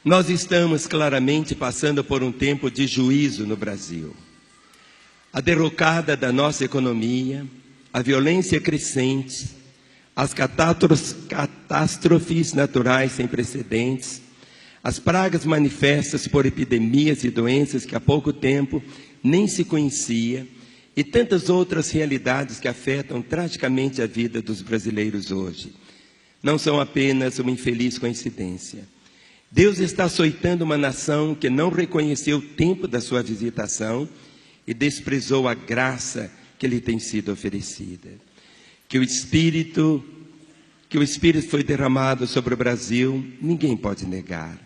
Nós estamos claramente passando por um tempo de juízo no Brasil. A derrocada da nossa economia, a violência crescente, as catástrofes naturais sem precedentes, as pragas manifestas por epidemias e doenças que há pouco tempo nem se conhecia, e tantas outras realidades que afetam tragicamente a vida dos brasileiros hoje, não são apenas uma infeliz coincidência. Deus está açoitando uma nação que não reconheceu o tempo da sua visitação e desprezou a graça que lhe tem sido oferecida. Que o Espírito foi derramado sobre o Brasil, ninguém pode negar.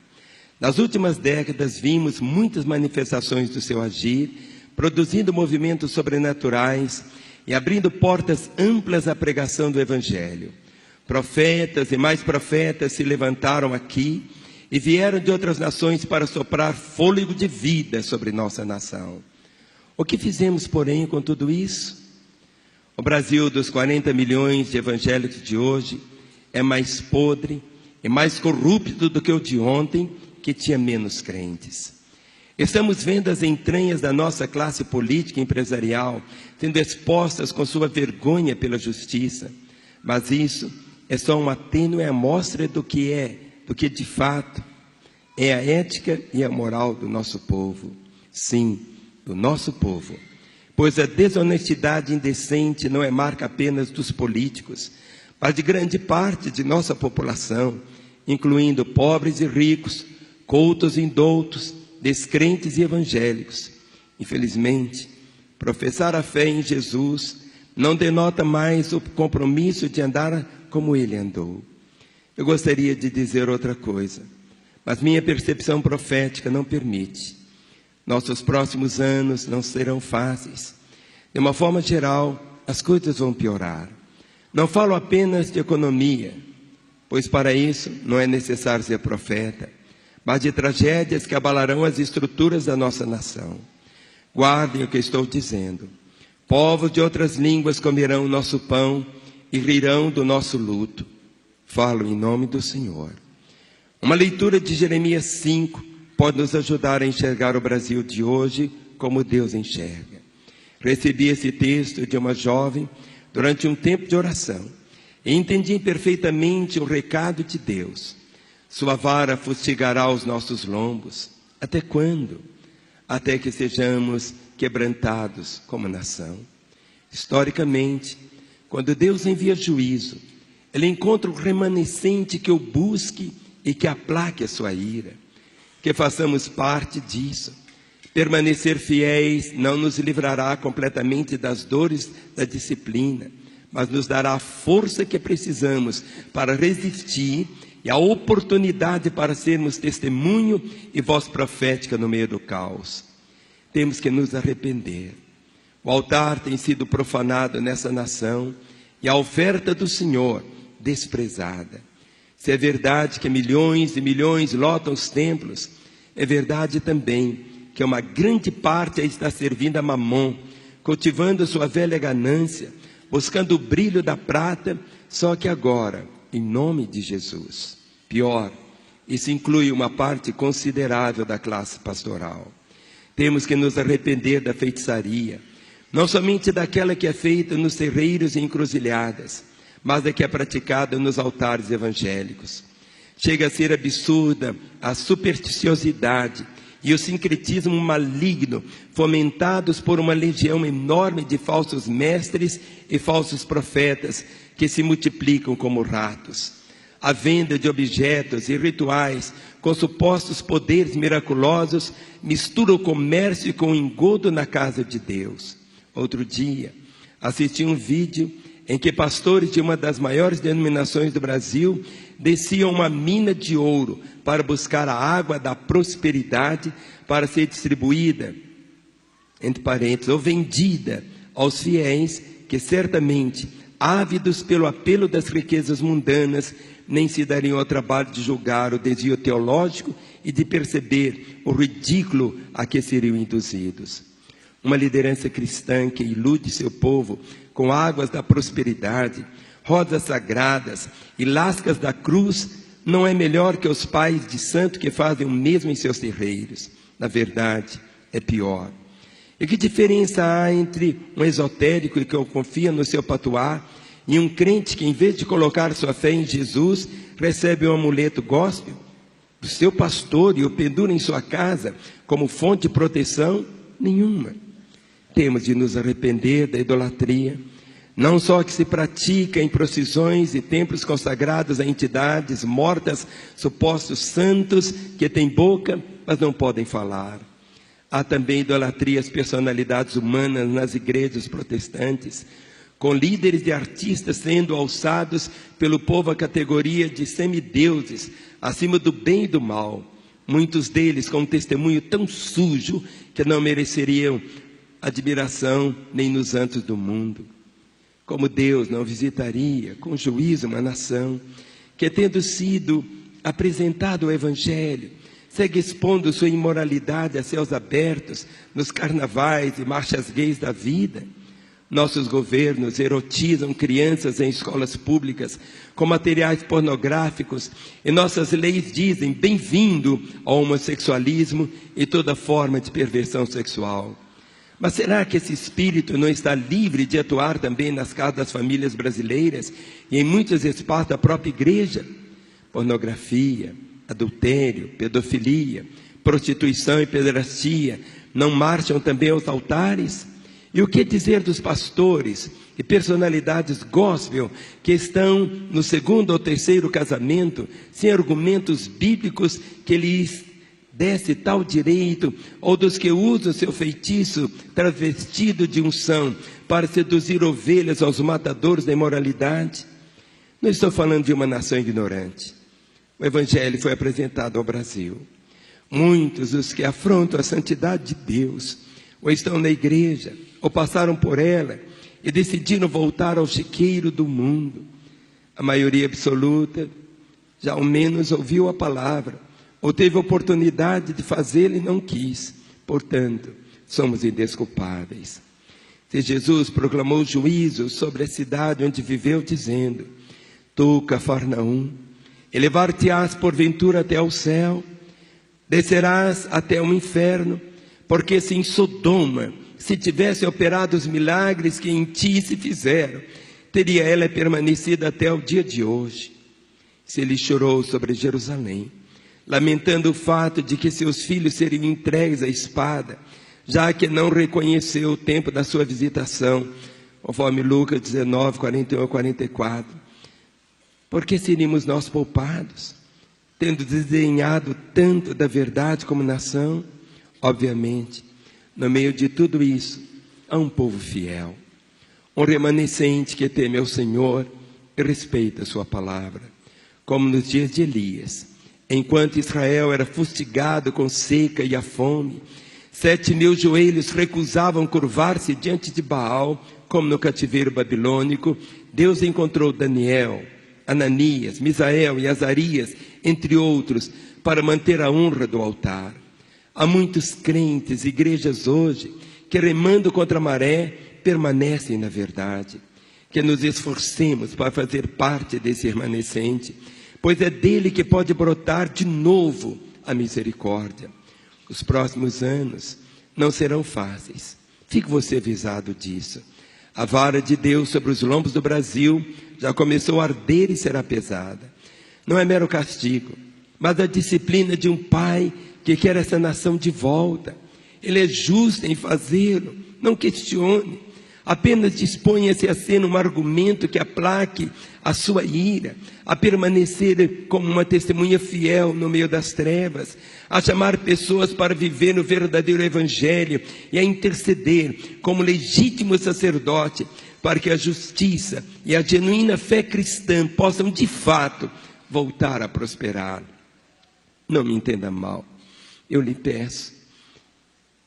Nas últimas décadas vimos muitas manifestações do seu agir, produzindo movimentos sobrenaturais e abrindo portas amplas à pregação do Evangelho. Profetas e mais profetas se levantaram aqui e vieram de outras nações para soprar fôlego de vida sobre nossa nação. O que fizemos, porém, com tudo isso? O Brasil dos 40 milhões de evangélicos de hoje é mais podre e mais corrupto do que o de ontem, que tinha menos crentes. Estamos vendo as entranhas da nossa classe política e empresarial sendo expostas com sua vergonha pela justiça, mas isso é só uma tênue amostra do que de fato é a ética e a moral do nosso povo. Sim, do nosso povo. Pois a desonestidade indecente não é marca apenas dos políticos, mas de grande parte de nossa população, incluindo pobres e ricos, cultos e indoutos, descrentes e evangélicos. Infelizmente, professar a fé em Jesus não denota mais o compromisso de andar como ele andou. Eu gostaria de dizer outra coisa, mas minha percepção profética não permite. Nossos próximos anos não serão fáceis. De uma forma geral, as coisas vão piorar. Não falo apenas de economia, pois para isso não é necessário ser profeta, mas de tragédias que abalarão as estruturas da nossa nação. Guardem o que estou dizendo. Povos de outras línguas comerão o nosso pão e rirão do nosso luto. Falo em nome do Senhor. Uma leitura de Jeremias 5 pode nos ajudar a enxergar o Brasil de hoje como Deus enxerga. Recebi esse texto de uma jovem durante um tempo de oração e entendi perfeitamente o recado de Deus. Sua vara fustigará os nossos lombos. Até quando? Até que sejamos quebrantados como nação. Historicamente, quando Deus envia juízo, Ele encontra o remanescente que o busque e que aplaque a sua ira. Que façamos parte disso. Permanecer fiéis não nos livrará completamente das dores da disciplina, mas nos dará a força que precisamos para resistir e a oportunidade para sermos testemunho e voz profética no meio do caos. Temos que nos arrepender. O altar tem sido profanado nessa nação e a oferta do Senhor desprezada. Se é verdade que milhões e milhões lotam os templos, é verdade também que uma grande parte está servindo a Mamon, cultivando sua velha ganância, buscando o brilho da prata, só que agora, em nome de Jesus. Pior, isso inclui uma parte considerável da classe pastoral. Temos que nos arrepender da feitiçaria, não somente daquela que é feita nos terreiros e encruzilhadas, mas da que é praticada nos altares evangélicos. Chega a ser absurda a supersticiosidade e o sincretismo maligno, fomentados por uma legião enorme de falsos mestres e falsos profetas, que se multiplicam como ratos. A venda de objetos e rituais com supostos poderes miraculosos mistura o comércio com o engodo na casa de Deus. Outro dia, assisti um vídeo em que pastores de uma das maiores denominações do Brasil desciam uma mina de ouro para buscar a água da prosperidade para ser distribuída, entre parênteses, ou vendida aos fiéis que certamente, ávidos pelo apelo das riquezas mundanas, nem se dariam ao trabalho de julgar o desvio teológico e de perceber o ridículo a que seriam induzidos. Uma liderança cristã que ilude seu povo com águas da prosperidade, rosas sagradas e lascas da cruz, não é melhor que os pais de santo que fazem o mesmo em seus terreiros. Na verdade, é pior. E que diferença há entre um esotérico que confia no seu patuá e um crente que, em vez de colocar sua fé em Jesus, recebe um amuleto gospel do seu pastor e o pendura em sua casa como fonte de proteção? Nenhuma. Temos de nos arrepender da idolatria, não só que se pratica em procissões e templos consagrados a entidades mortas, supostos santos que têm boca, mas não podem falar. Há também idolatria às personalidades humanas nas igrejas protestantes, com líderes e artistas sendo alçados pelo povo à categoria de semideuses, acima do bem e do mal. Muitos deles com um testemunho tão sujo que não mereceriam admiração nem nos anjos do mundo. Como Deus não visitaria com juízo uma nação que, tendo sido apresentado o Evangelho, segue expondo sua imoralidade a céus abertos nos carnavais e marchas gays da vida? Nossos governos erotizam crianças em escolas públicas com materiais pornográficos e nossas leis dizem bem-vindo ao homossexualismo e toda forma de perversão sexual. Mas será que esse espírito não está livre de atuar também nas casas das famílias brasileiras e em muitos espaços da própria igreja? Pornografia, adultério, pedofilia, prostituição e pederastia não marcham também aos altares? E o que dizer dos pastores e personalidades gospel que estão no segundo ou terceiro casamento sem argumentos bíblicos que lhes desse tal direito, ou dos que usam seu feitiço travestido de unção para seduzir ovelhas aos matadores da imoralidade? Não estou falando de uma nação ignorante. O Evangelho foi apresentado ao Brasil. Muitos dos que afrontam a santidade de Deus, ou estão na igreja, ou passaram por ela e decidiram voltar ao chiqueiro do mundo. A maioria absoluta já ao menos ouviu a palavra, ou teve oportunidade de fazê-lo e não quis. Portanto, somos indesculpáveis. Se Jesus proclamou juízo sobre a cidade onde viveu, dizendo: Tu, Cafarnaum, elevar-te-ás porventura até ao céu, descerás até o inferno, porque se em Sodoma se tivessem operado os milagres que em ti se fizeram, teria ela permanecido até o dia de hoje. Se ele chorou sobre Jerusalém, lamentando o fato de que seus filhos seriam entregues à espada, já que não reconheceu o tempo da sua visitação, conforme Lucas 19, 41 a 44. Por que seríamos nós poupados, tendo desdenhado tanto da verdade como nação? Obviamente, no meio de tudo isso, há um povo fiel, um remanescente que teme ao Senhor e respeita a sua palavra, como nos dias de Elias. Enquanto Israel era fustigado com seca e a fome, 7.000 joelhos recusavam curvar-se diante de Baal, como no cativeiro babilônico. Deus encontrou Daniel, Ananias, Misael e Azarias, entre outros, para manter a honra do altar. Há muitos crentes, igrejas hoje, que remando contra a maré, permanecem na verdade. Que nos esforcemos para fazer parte desse remanescente, pois é dele que pode brotar de novo a misericórdia. Os próximos anos não serão fáceis. Fique você avisado disso. A vara de Deus sobre os lombos do Brasil já começou a arder e será pesada. Não é mero castigo, mas a disciplina de um pai que quer essa nação de volta. Ele é justo em fazê-lo, não questione. Apenas disponha-se a ser um argumento que aplaque a sua ira, a permanecer como uma testemunha fiel no meio das trevas, a chamar pessoas para viver no verdadeiro Evangelho e a interceder como legítimo sacerdote para que a justiça e a genuína fé cristã possam de fato voltar a prosperar. Não me entenda mal, eu lhe peço.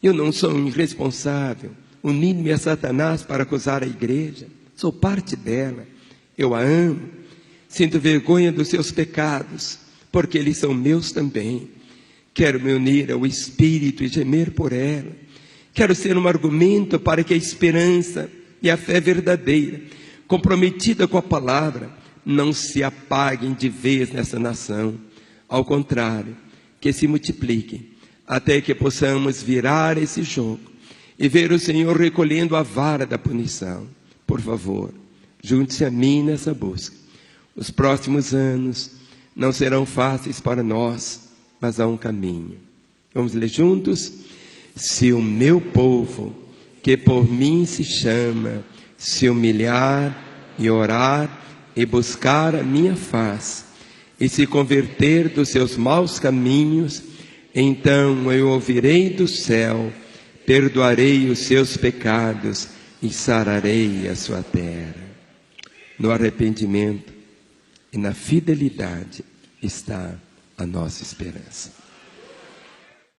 Eu não sou um irresponsável, unindo-me a Satanás para acusar a igreja. Sou parte dela, eu a amo, sinto vergonha dos seus pecados, porque eles são meus também. Quero me unir ao Espírito e gemer por ela. Quero ser um argumento para que a esperança e a fé verdadeira, comprometida com a palavra, não se apaguem de vez nessa nação. Ao contrário, que se multipliquem, até que possamos virar esse jogo e ver o Senhor recolhendo a vara da punição. Por favor, junte-se a mim nessa busca. Os próximos anos não serão fáceis para nós, mas há um caminho. Vamos ler juntos? Se o meu povo, que por mim se chama, se humilhar e orar e buscar a minha face, e se converter dos seus maus caminhos, então eu ouvirei do céu, perdoarei os seus pecados e sararei a sua terra. No arrependimento e na fidelidade está a nossa esperança.